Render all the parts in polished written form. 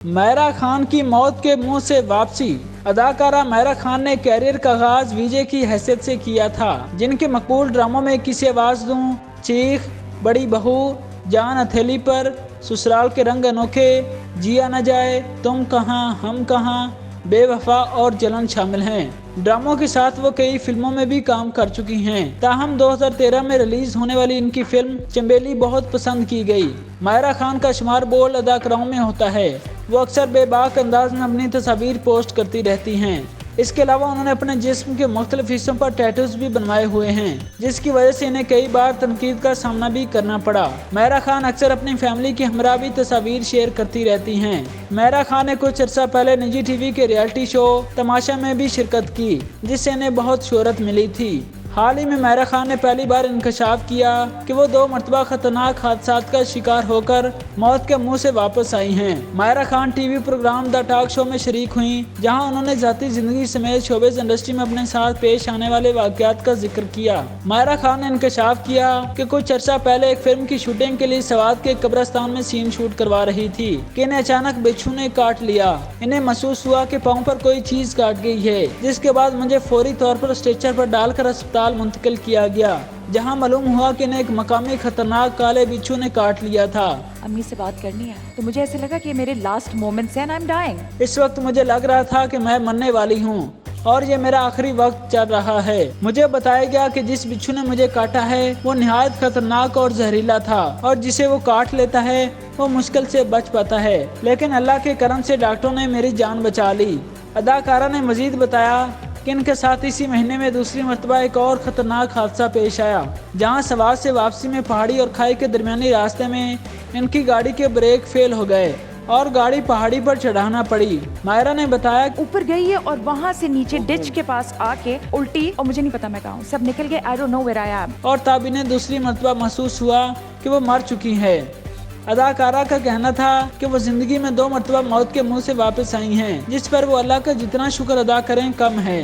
मायरा खान की मौत के मुंह से वापसी। अदाकारा मायरा खान ने कैरियर का आगाज विजय की हैसियत से किया था, जिनके मकबूल ड्रामों में किसी आवाज दूं, चीख, बड़ी बहू, जान हथेली पर, ससुराल के रंग अनोखे, जिया न जाए, तुम कहाँ हम कहाँ, बेवफा और जलन शामिल हैं। ड्रामों के साथ वो कई फिल्मों में भी काम कर चुकी हैं। ताहम 2013 में रिलीज होने वाली इनकी फिल्म चंबेली बहुत पसंद की गई। मायरा खान का शुमार बोल्ड अदाकाराओं में होता है। वो अक्सर बेबाक अंदाज में अपनी तस्वीर पोस्ट करती रहती हैं। इसके अलावा उन्होंने अपने जिस्म के मुख्तलिफ हिस्सों पर टैटूज भी बनवाए हुए हैं, जिसकी वजह से इन्हें कई बार तनकीद का सामना भी करना पड़ा। मायरा खान अक्सर अपनी फैमिली की हमरा भी तस्वीर शेयर करती रहती हैं। मायरा खान ने कुछ अर्सा पहले निजी टीवी के रियलिटी शो तमाशा में भी शिरकत की, जिससे इन्हें बहुत शोहरत मिली थी। हाल ही में मायरा खान ने पहली बार इंकशाफ किया कि वो 2 मरतबा खतरनाक हादसात का शिकार होकर मौत के मुंह से वापस आई हैं। Mayra Khan TV programme the talk show में शरीक हुई, जहां उन्होंने जाती जिंदगी समेत शोबिज़ इंडस्ट्री में अपने साथ पेश आने वाले वाकयात का जिक्र किया। मायरा खान ने इंकशाफ किया कि कुछ अर्सा पहले एक फिल्म की शूटिंग के लिए सवात के कब्रिस्तान में सीन शूट करवा रही थी कि इन्हें अचानक बिच्छू ने काट लिया। इन्हें महसूस हुआ कि पाँव पर कोई चीज काट गई है, जिसके बाद मुझे फौरी तौर पर स्ट्रेचर पर डालकर अस्पताल मुंतकिल किया गया, जहां मालूम हुआ कि इन्हें एक मकामी खतरनाक काले बिच्छू ने काट लिया था। अम्मी से बात करनी है, तो मुझे ऐसे लगा कि मेरे लास्ट मोमेंट्स हैं, आई एम डाइंग। इस वक्त मुझे लग रहा था कि मैं मरने वाली हूँ और ये मेरा आखिरी वक्त चल रहा है। मुझे बताया गया कि जिस बिच्छू ने मुझे काटा है वो निहायत खतरनाक और जहरीला था और जिसे वो काट लेता है वो मुश्किल से बच पाता है, लेकिन अल्लाह के करम से डॉक्टरों ने मेरी जान बचा ली। अदाकारा ने मजीद बताया कि इनके साथ इसी महीने में दूसरी मरतबा एक और खतरनाक हादसा पेश आया, जहां सवार से वापसी में पहाड़ी और खाई के दरमियानी रास्ते में इनकी गाड़ी के ब्रेक फेल हो गए और गाड़ी पहाड़ी पर चढ़ाना पड़ी। मायरा ने बताया ऊपर गई है और वहाँ से नीचे डिच के पास आके उल्टी और मुझे नहीं पता मैं कहाँ हूँ, सब निकल गए, I don't know where I am. और तब इन्हें दूसरी मरतबा महसूस हुआ कि वो मर चुकी है। अदाकारा का कहना था कि वो जिंदगी में 2 मरतबा मौत के मुंह से वापस आई हैं, जिस पर वो अल्लाह का जितना शुक्र अदा करें कम है।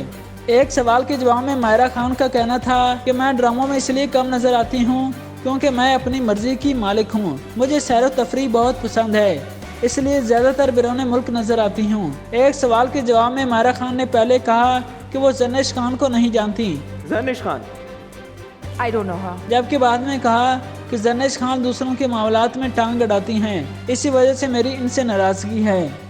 एक सवाल के जवाब में मायरा खान का कहना था कि मैं ड्रामों में इसलिए कम नजर आती हूँ क्योंकि मैं अपनी मर्जी की मालिक हूँ। मुझे सैर व तफरीह बहुत पसंद है, इसलिए ज्यादातर बैरून मुल्क नजर आती हूँ। एक सवाल के जवाब में मायरा खान ने पहले कहा कि वो जर्नेश खान को नहीं जानती। जर्नेश खान आई डोंट नो हर। जबकि बाद में कहा कि जर्नेश खान दूसरों के मामलात में टांग अड़ाती हैं, इसी वजह से मेरी इनसे नाराजगी है।